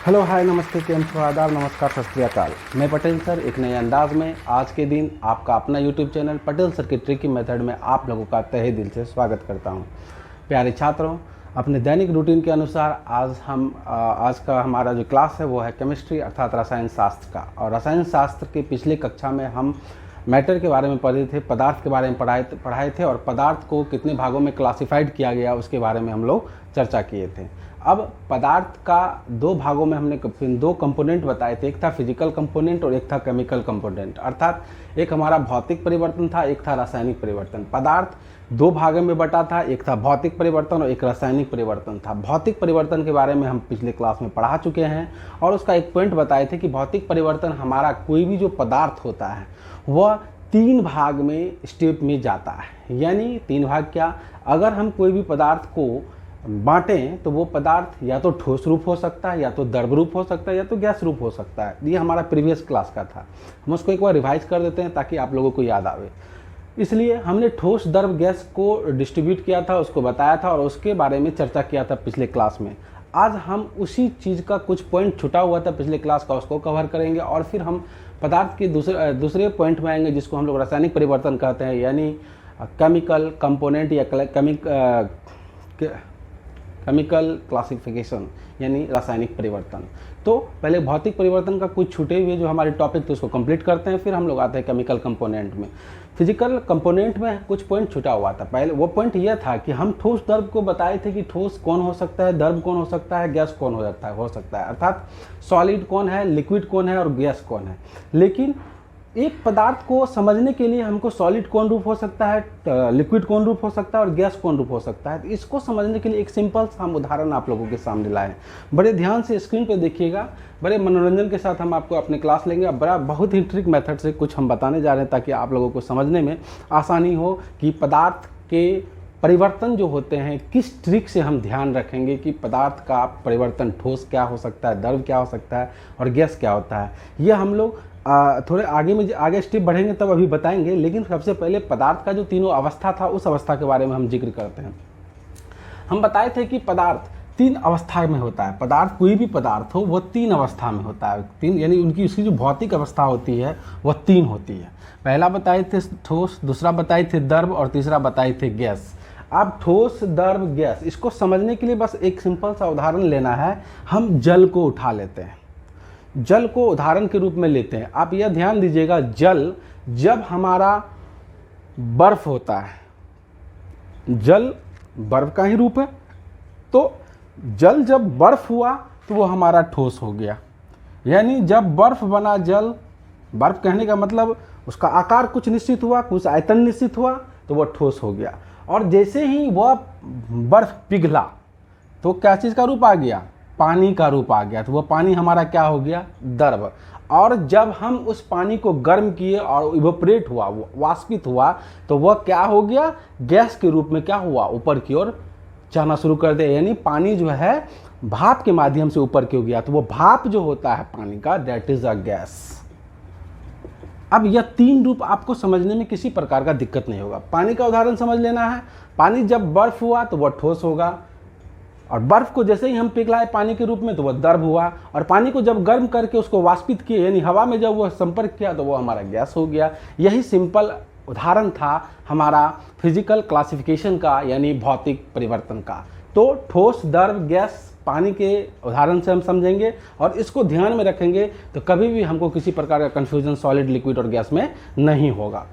Hello hi नमस्ते केम छो आदाब नमस्कार सत श्री अकाल। मैं पटेल सर एक नए अंदाज में आज के दिन आपका अपना यूट्यूब चैनल पटेल सर की ट्रिकी मेथड में आप लोगों का तहे दिल से स्वागत करता हूं। प्यारे छात्रों, अपने दैनिक रूटीन के अनुसार आज का हमारा जो क्लास है वो है केमिस्ट्री अर्थात रसायन शास्त्र का। और रसायन शास्त्र की पिछली कक्षा में हम मैटर के बारे में पढ़े थे, पदार्थ के बारे में पढ़ाए थे और पदार्थ को कितने भागों में क्लासिफाइड किया गया उसके बारे में हम लोग चर्चा किए थे। अब पदार्थ का दो भागों में हमने दो कंपोनेंट बताए थे, एक था फिजिकल कंपोनेंट और एक था केमिकल कंपोनेंट। अर्थात एक हमारा भौतिक परिवर्तन था, एक था रासायनिक परिवर्तन। पदार्थ दो भागों में बटा था, एक था भौतिक परिवर्तन और एक रासायनिक परिवर्तन था। भौतिक परिवर्तन के बारे में हम पिछले क्लास में पढ़ा चुके हैं और उसका एक पॉइंट बताए थे कि भौतिक परिवर्तन हमारा कोई भी जो पदार्थ होता है वह तीन भाग में स्टेप में जाता है। यानी तीन भाग क्या, अगर हम कोई भी पदार्थ को बांटें तो वो पदार्थ या तो ठोस रूप हो सकता है, या तो द्रव रूप हो सकता है, या तो गैस रूप हो सकता है। ये हमारा प्रीवियस क्लास का था। हम उसको एक बार रिवाइज कर देते हैं ताकि आप लोगों को याद आवे। इसलिए हमने ठोस द्रव गैस को डिस्ट्रीब्यूट किया था, उसको बताया था और उसके बारे में चर्चा किया था पिछले क्लास में। आज हम उसी चीज़ का कुछ पॉइंट छुटा हुआ था पिछले क्लास का, उसको कवर करेंगे और फिर हम पदार्थ के दूसरे पॉइंट में आएंगे जिसको हम लोग रासायनिक परिवर्तन कहते हैं, यानी केमिकल कंपोनेंट या केमिकल क्लासिफिकेशन यानी रासायनिक परिवर्तन। तो पहले भौतिक परिवर्तन का कुछ छूटे हुए जो हमारे टॉपिक थे उसको कंप्लीट करते हैं, फिर हम लोग आते हैं केमिकल कंपोनेंट में। फिजिकल कंपोनेंट में कुछ पॉइंट छूटा हुआ था। पहले वो पॉइंट यह था कि हम ठोस द्रव को बताए थे कि ठोस कौन हो सकता है, द्रव कौन हो सकता है, गैस कौन हो सकता है अर्थात सॉलिड कौन है, लिक्विड कौन है और गैस कौन है। लेकिन एक पदार्थ को समझने के लिए हमको सॉलिड कौन रूप हो सकता है, लिक्विड कौन रूप हो सकता है और गैस कौन रूप हो सकता है, तो इसको समझने के लिए एक सिंपल सा हम उदाहरण आप लोगों के सामने लाए। बड़े ध्यान से स्क्रीन पर देखिएगा, बड़े मनोरंजन के साथ हम आपको अपने क्लास लेंगे। बहुत ही ट्रिक मेथड से कुछ हम बताने जा रहे हैं ताकि आप लोगों को समझने में आसानी हो कि पदार्थ के परिवर्तन जो होते हैं किस ट्रिक से हम ध्यान रखेंगे कि पदार्थ का परिवर्तन ठोस क्या हो सकता है, द्रव क्या हो सकता है और गैस क्या होता है। यह हम लोग थोड़े आगे स्टेप बढ़ेंगे तब अभी बताएंगे। लेकिन सबसे पहले पदार्थ का जो तीनों अवस्था था उस अवस्था के बारे में हम जिक्र करते हैं। हम बताए थे कि पदार्थ तीन अवस्था में होता है। पदार्थ कोई भी पदार्थ हो वो तीन अवस्था में होता है। तीन यानी उसकी जो भौतिक अवस्था होती है वह तीन होती है। पहला बताए थे ठोस, दूसरा बताए थे द्रव और तीसरा बताए थे गैस। अब ठोस द्रव गैस इसको समझने के लिए बस एक सिंपल सा उदाहरण लेना है। हम जल को उठा लेते हैं, जल को उदाहरण के रूप में लेते हैं। आप यह ध्यान दीजिएगा, जल जब हमारा बर्फ होता है, जल बर्फ का ही रूप है, तो जल जब बर्फ हुआ तो वो हमारा ठोस हो गया। यानी जब बर्फ बना जल, बर्फ कहने का मतलब उसका आकार कुछ निश्चित हुआ, कुछ आयतन निश्चित हुआ तो वह ठोस हो गया। और जैसे ही वह बर्फ पिघला तो क्या चीज़ का रूप आ गया, पानी का रूप आ गया। तो वह पानी हमारा क्या हो गया, द्रव। और जब हम उस पानी को गर्म किए और इवोपरेट हुआ, वाष्पित हुआ, तो वह क्या हो गया, गैस के रूप में क्या हुआ, ऊपर की ओर जाना शुरू कर दे। यानी पानी जो है भाप के माध्यम से ऊपर क्यों गया, तो वो भाप जो होता है पानी का, दैट इज अ गैस। अब यह तीन रूप आपको समझने में किसी प्रकार का दिक्कत नहीं होगा। पानी का उदाहरण समझ लेना है। पानी जब बर्फ हुआ तो वह ठोस होगा, और बर्फ को जैसे ही हम पिघलाए पानी के रूप में तो वह द्रव हुआ, और पानी को जब गर्म करके उसको वाष्पित किए यानी हवा में जब वह संपर्क किया तो वह हमारा गैस हो गया। यही सिंपल उदाहरण था हमारा फिजिकल क्लासिफिकेशन का यानी भौतिक परिवर्तन का। तो ठोस द्रव गैस पानी के उदाहरण से हम समझेंगे और इसको ध्यान में रखेंगे तो कभी भी हमको किसी प्रकार का कन्फ्यूजन सॉलिड, लिक्विड और गैस में नहीं होगा।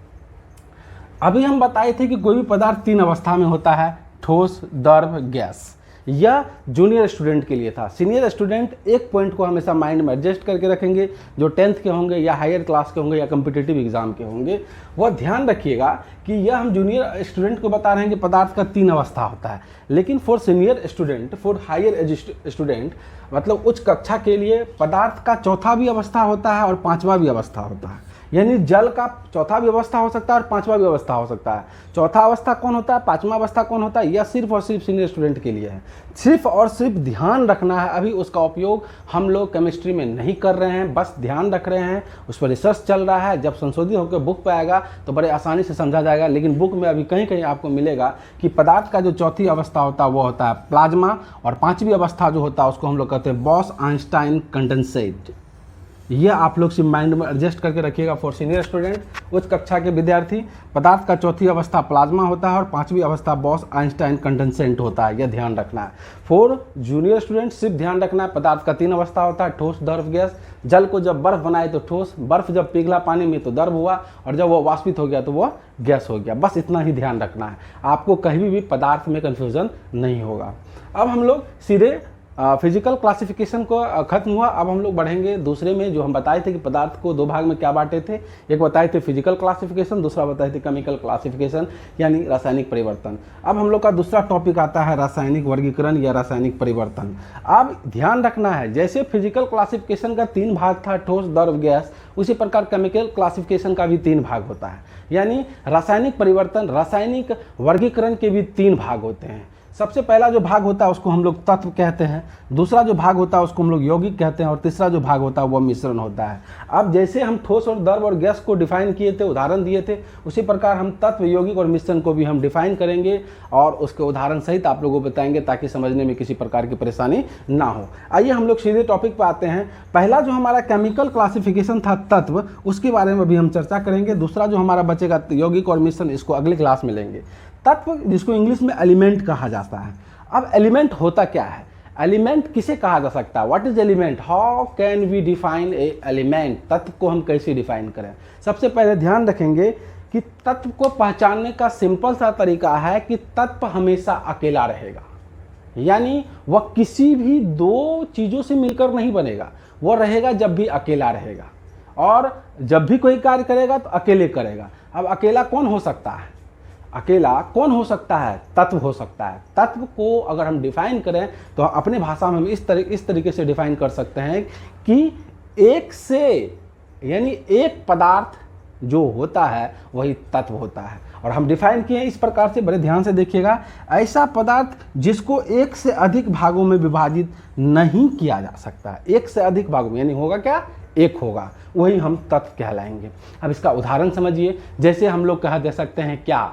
अभी हम बताए थे कि कोई भी पदार्थ तीन अवस्था में होता है, ठोस, द्रव, गैस। यह जूनियर स्टूडेंट के लिए था। सीनियर स्टूडेंट एक पॉइंट को हमेशा माइंड में एडजस्ट करके रखेंगे, जो 10th के होंगे या हायर क्लास के होंगे या कम्पिटिटिव एग्जाम के होंगे, वह ध्यान रखिएगा कि यह हम जूनियर स्टूडेंट को बता रहे हैं कि पदार्थ का तीन अवस्था होता है। लेकिन for senior student, for higher age student, मतलब उच्च कक्षा के लिए पदार्थ का चौथा भी अवस्था होता है और पांचवा भी अवस्था होता है। यानी जल का चौथा भी अवस्था हो सकता है और पांचवा भी अवस्था हो सकता है। चौथा अवस्था कौन होता है, पांचवा अवस्था कौन होता है, यह सिर्फ और सिर्फ सीनियर स्टूडेंट के लिए है। सिर्फ और सिर्फ ध्यान रखना है, अभी उसका उपयोग हम लोग केमिस्ट्री में नहीं कर रहे हैं, बस ध्यान रख रहे हैं, उस पर रिसर्च चल रहा है। जब संशोधित होकर बुक पे आएगा तो बड़े आसानी से समझा जाएगा। लेकिन बुक में अभी कहीं कहीं आपको मिलेगा कि पदार्थ का जो चौथी अवस्था होता है वो होता है प्लाज्मा, और पांचवी अवस्था जो होता है उसको हम लोग कहते हैं बॉस-आइंस्टाइन कंडेंसेट। यह आप लोग सिर्फ माइंड में एडजस्ट करके रखिएगा फॉर सीनियर स्टूडेंट, उच्च कक्षा के विद्यार्थी। पदार्थ का चौथी अवस्था प्लाज्मा होता है और पांचवी अवस्था बॉस-आइंस्टाइन कंडेंसेट होता है, यह ध्यान रखना है। फॉर जूनियर स्टूडेंट सिर्फ ध्यान रखना है पदार्थ का तीन अवस्था होता है, ठोस, द्रव, गैस। जल को जब बर्फ बनाए तो ठोस, बर्फ जब पिघला पानी में तो द्रव हुआ, और जब वो वाष्पित हो गया तो वो गैस हो गया। बस इतना ही ध्यान रखना है, आपको कहीं भी पदार्थ में कन्फ्यूजन नहीं होगा। अब हम लोग सीधे फिजिकल क्लासिफिकेशन को खत्म हुआ। अब हम लोग बढ़ेंगे दूसरे में, जो हम बताए थे कि पदार्थ को दो भाग में क्या बांटे थे। एक बताए थे फिजिकल क्लासिफिकेशन, दूसरा बताए थे केमिकल क्लासिफिकेशन यानी रासायनिक परिवर्तन। अब हम लोग का दूसरा टॉपिक आता है रासायनिक वर्गीकरण या रासायनिक परिवर्तन। अब ध्यान रखना है, जैसे फिजिकल क्लासिफिकेशन का तीन भाग था, ठोस, द्रव, गैस, उसी प्रकार केमिकल क्लासिफिकेशन का भी तीन भाग होता है। यानी रासायनिक परिवर्तन, रासायनिक वर्गीकरण के भी तीन भाग होते हैं। सबसे पहला जो भाग होता है उसको हम लोग तत्व कहते हैं, दूसरा जो भाग होता है उसको हम लोग यौगिक कहते हैं, और तीसरा जो भाग होता है वह मिश्रण होता है। अब जैसे हम ठोस और द्रव और गैस को डिफाइन किए थे, उदाहरण दिए थे, उसी प्रकार हम तत्व, यौगिक और मिश्रण को भी हम डिफाइन करेंगे और उसके उदाहरण सहित आप लोगों को बताएंगे ताकि समझने में किसी प्रकार की परेशानी ना हो। आइए हम लोग सीधे टॉपिक पर आते हैं। पहला जो हमारा केमिकल क्लासिफिकेशन था तत्व, उसके बारे में भी हम चर्चा करेंगे। दूसरा जो हमारा बचेगा यौगिक और मिश्रण, इसको अगले क्लास में लेंगे। तत्व जिसको इंग्लिश में एलिमेंट कहा जाता है। अब एलिमेंट होता क्या है, एलिमेंट किसे कहा जा सकता है, what is element, how can we define a element, तत्व को हम कैसे डिफाइन करें। सबसे पहले ध्यान रखेंगे कि तत्व को पहचानने का सिंपल सा तरीका है कि तत्व हमेशा अकेला रहेगा, यानी वह किसी भी दो चीज़ों से मिलकर नहीं बनेगा, वह रहेगा जब भी अकेला रहेगा, और जब भी कोई कार्य करेगा तो अकेले करेगा। अब अकेला कौन हो सकता है, अकेला कौन हो सकता है, तत्व हो सकता है। तत्व को अगर हम डिफाइन करें तो अपने भाषा में हम इस तरीके से डिफाइन कर सकते हैं कि एक से, यानी एक पदार्थ जो होता है वही तत्व होता है। और हम डिफाइन किए इस प्रकार से, बड़े ध्यान से देखिएगा, ऐसा पदार्थ जिसको एक से अधिक भागों में विभाजित नहीं किया जा सकता। एक से अधिक भागों में यानी होगा क्या, एक होगा, वही हम तत्व कहलाएंगे। अब इसका उदाहरण समझिए, जैसे हम लोग कह दे सकते हैं क्या,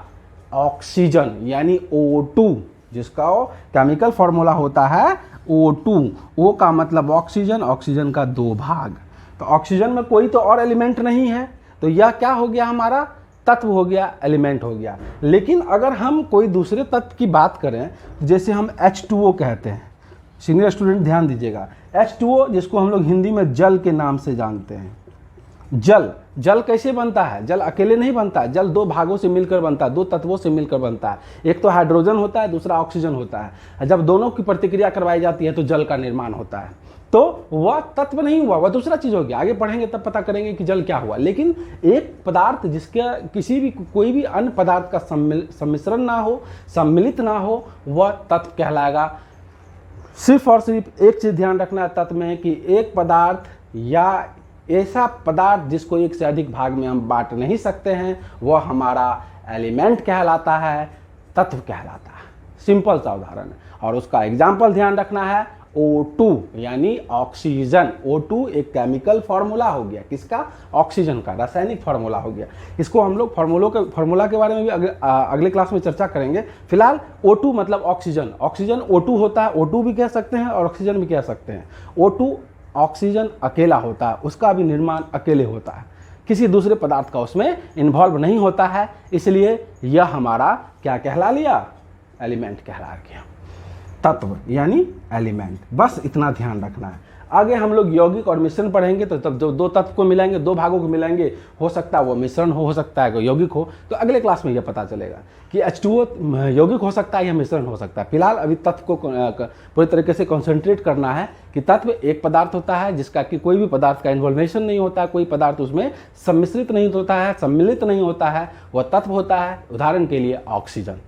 ऑक्सीजन यानी O2, जिसका केमिकल फॉर्मूला होता है O2, O का मतलब ऑक्सीजन, ऑक्सीजन का दो भाग। तो ऑक्सीजन में कोई तो और एलिमेंट नहीं है, तो यह क्या हो गया, हमारा तत्व हो गया, एलिमेंट हो गया। लेकिन अगर हम कोई दूसरे तत्व की बात करें, जैसे हम H2O कहते हैं, सीनियर स्टूडेंट ध्यान दीजिएगा, H2O जिसको हम लोग हिंदी में जल के नाम से जानते हैं। जल कैसे बनता है, जल अकेले नहीं बनता है, जल दो भागों से मिलकर बनता है, दो तत्वों से मिलकर बनता है। एक तो हाइड्रोजन होता है, दूसरा ऑक्सीजन होता है। जब दोनों की प्रतिक्रिया करवाई जाती है तो जल का निर्माण होता है। तो वह तत्व नहीं हुआ, वह दूसरा चीज हो गया। आगे पढ़ेंगे तब पता करेंगे कि जल क्या हुआ। लेकिन एक पदार्थ जिसका कोई भी अन्य पदार्थ का सम्मिश्रण ना हो, सम्मिलित ना हो, वह तत्व कहलाएगा। सिर्फ और सिर्फ एक चीज ध्यान रखना है तत्व में कि एक पदार्थ या ऐसा पदार्थ जिसको एक से अधिक भाग में हम बांट नहीं सकते हैं, वह हमारा एलिमेंट कहलाता है, तत्व कहलाता है। सिंपल सा उदाहरण है, और उसका एग्जाम्पल ध्यान रखना है O2 यानी ऑक्सीजन। O2 एक केमिकल फार्मूला हो गया, किसका, ऑक्सीजन का, रासायनिक फार्मूला हो गया। इसको हम लोग फार्मूला के बारे में भी अगले क्लास में चर्चा करेंगे। फिलहाल O2 मतलब ऑक्सीजन, ऑक्सीजन O2 होता है, O2 भी कह सकते हैं और ऑक्सीजन भी कह सकते हैं। O2 ऑक्सीजन अकेला होता है, उसका भी निर्माण अकेले होता है, किसी दूसरे पदार्थ का उसमें इन्वॉल्व नहीं होता है, इसलिए यह हमारा क्या कहला लिया, एलिमेंट कहला गया। तत्व यानी एलिमेंट, बस इतना ध्यान रखना है। आगे हम लोग यौगिक और मिश्रण पढ़ेंगे, तो तब जो दो तत्व को मिलाएंगे, दो भागों को मिलाएंगे, हो सकता है वो मिश्रण हो सकता है वो यौगिक हो। तो अगले क्लास में यह पता चलेगा कि H2O यौगिक हो सकता है या मिश्रण हो सकता है। फिलहाल अभी तत्व को पूरी तरीके से कॉन्सेंट्रेट करना है कि तत्व एक पदार्थ होता है जिसका कि कोई भी पदार्थ का इन्वॉल्वेशन नहीं होता है, कोई पदार्थ उसमें सम्मिश्रित नहीं होता है, सम्मिलित नहीं होता है, वह तत्व होता है। उदाहरण के लिए ऑक्सीजन।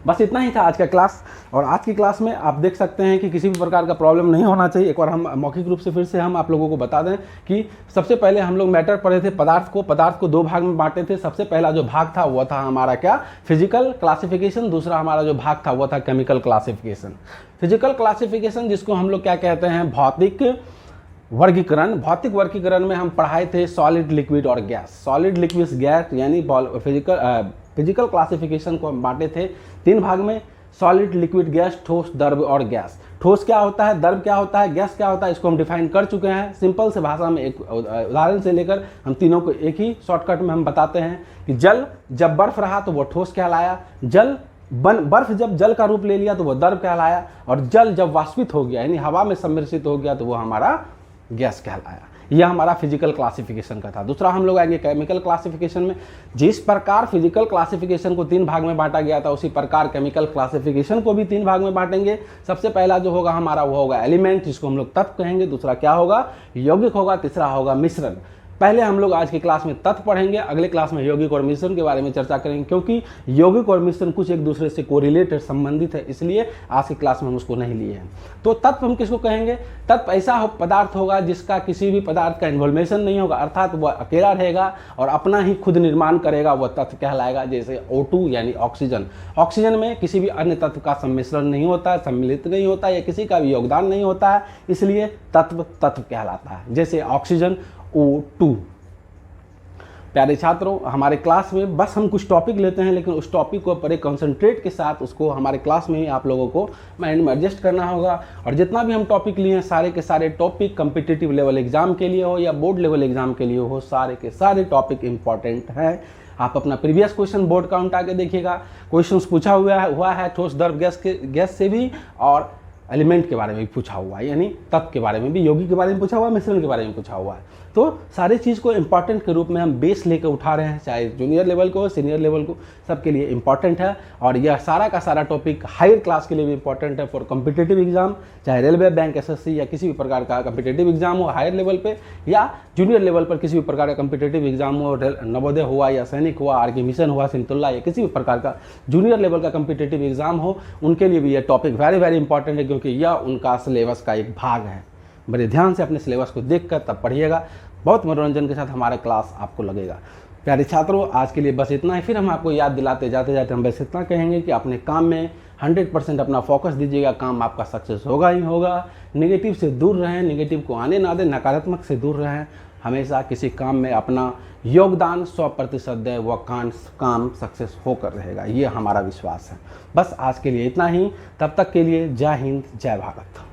बस इतना ही था आज का क्लास। और आज की क्लास में आप देख सकते हैं कि किसी भी प्रकार का प्रॉब्लम नहीं होना चाहिए। एक बार हम मौखिक रूप से फिर से हम आप लोगों को बता दें कि सबसे पहले हम लोग मैटर पढ़े थे, पदार्थ को दो भाग में बांटे थे। सबसे पहला जो भाग था वो था हमारा क्या, फिजिकल क्लासिफिकेशन। दूसरा हमारा जो भाग था वो था केमिकल क्लासिफिकेशन। फिजिकल क्लासिफिकेशन जिसको हम लोग क्या कहते हैं, भौतिक वर्गीकरण। भौतिक वर्गीकरण में हम पढ़ाए थे सॉलिड, लिक्विड और गैस। सॉलिड, लिक्विड, गैस यानी फिजिकल क्लासिफिकेशन को हम बांटे थे 3 भाग में, सॉलिड, लिक्विड, गैस, ठोस, द्रव और गैस। ठोस क्या होता है, द्रव क्या होता है, गैस क्या होता है, इसको हम डिफाइन कर चुके हैं सिंपल से भाषा में। एक उदाहरण से लेकर हम तीनों को एक ही शॉर्टकट में हम बताते हैं कि जल जब बर्फ रहा तो वो ठोस कहलाया, बर्फ जब जल का रूप ले लिया तो वो द्रव कहलाया, और जल जब वाष्पित हो गया यानी हवा में सम्मिश्रित हो गया तो वो हमारा गैस कहलाया। यह हमारा फिजिकल क्लासिफिकेशन का था। दूसरा हम लोग आएंगे केमिकल क्लासिफिकेशन में। जिस प्रकार फिजिकल क्लासिफिकेशन को 3 भाग में बांटा गया था उसी प्रकार केमिकल क्लासिफिकेशन को भी 3 भाग में बांटेंगे। सबसे पहला जो होगा हमारा वो होगा एलिमेंट, जिसको हम लोग तत्व कहेंगे। दूसरा क्या होगा, यौगिक होगा। तीसरा होगा मिश्रण। पहले हम लोग आज की क्लास में तत्व पढ़ेंगे, अगले क्लास में यौगिक और मिश्रण के बारे में चर्चा करेंगे, क्योंकि यौगिक और मिश्रण कुछ एक दूसरे से कोरिलेटेड संबंधित है, इसलिए आज की क्लास में हम उसको नहीं लिए हैं। तो तत्व हम किसको कहेंगे, तत्व ऐसा पदार्थ होगा जिसका किसी भी पदार्थ का इन्वॉल्वेशन नहीं होगा, अर्थात वह अकेला रहेगा और अपना ही खुद निर्माण करेगा, वह तत्व कहलाएगा। जैसे O2 यानी ऑक्सीजन। ऑक्सीजन में किसी भी अन्य तत्व का सम्मिश्रण नहीं होता है, सम्मिलित नहीं होता है या किसी का भी योगदान नहीं होता है, इसलिए तत्व कहलाता है। जैसे ऑक्सीजन O2। प्यारे छात्रों, हमारे क्लास में बस हम कुछ टॉपिक लेते हैं, लेकिन उस टॉपिक को बड़े कंसंट्रेट के साथ उसको हमारे क्लास में ही आप लोगों को माइंड में एडजस्ट करना होगा। और जितना भी हम टॉपिक लिए हैं सारे के सारे टॉपिक कम्पिटिटिव लेवल एग्जाम के लिए हो या बोर्ड लेवल एग्जाम के लिए हो, सारे के सारे टॉपिक इंपॉर्टेंट हैं। आप अपना प्रीवियस क्वेश्चन बोर्ड का उठा के देखिएगा, क्वेश्चन पूछा हुआ है ठोस, द्रव, गैस से भी, और एलिमेंट के बारे में भी पूछा हुआ है, यानी तत्व के बारे में भी, यौगिक के बारे में पूछा हुआ है, मिश्रण के बारे में पूछा हुआ है। तो सारी चीज़ को इंपॉर्टेंट के रूप में हम बेस लेकर उठा रहे हैं, चाहे जूनियर लेवल को सीनियर लेवल को, सबके लिए इंपॉर्टेंट है। और यह सारा का सारा टॉपिक हायर क्लास के लिए भी इंपॉर्टेंट है फॉर कम्पिटिटिव एग्जाम, चाहे रेलवे, बैंक, SSC या किसी भी प्रकार का कम्पिटिटिव एग्जाम हो हायर लेवल पे, या जूनियर लेवल पर किसी भी प्रकार का कम्पिटिटिव एग्जाम हो, नवोदय हुआ या सैनिक हुआ, आर्मी मिशन हुआ, सिंतुल्ला या किसी भी प्रकार का जूनियर लेवल का कम्पिटिटिव एग्जाम हो, उनके लिए भी यह टॉपिक वेरी वेरी इंपॉर्टेंट है, क्योंकि यह उनका सिलेबस का एक भाग है। बड़े ध्यान से अपने सिलेबस को देखकर तब पढ़िएगा, बहुत मनोरंजन के साथ हमारा क्लास आपको लगेगा। प्यारे छात्रों, आज के लिए बस इतना ही। फिर हम आपको याद दिलाते जाते हम बस इतना कहेंगे कि अपने काम में 100% अपना फोकस दीजिएगा, काम आपका सक्सेस होगा ही होगा। नेगेटिव से दूर रहें, नेगेटिव को आने ना दें, नकारात्मक से दूर रहें। हमेशा किसी काम में अपना योगदान 100% दें, वह काम सक्सेस होकर रहेगा, ये हमारा विश्वास है। बस आज के लिए इतना ही, तब तक के लिए जय हिंद, जय भारत।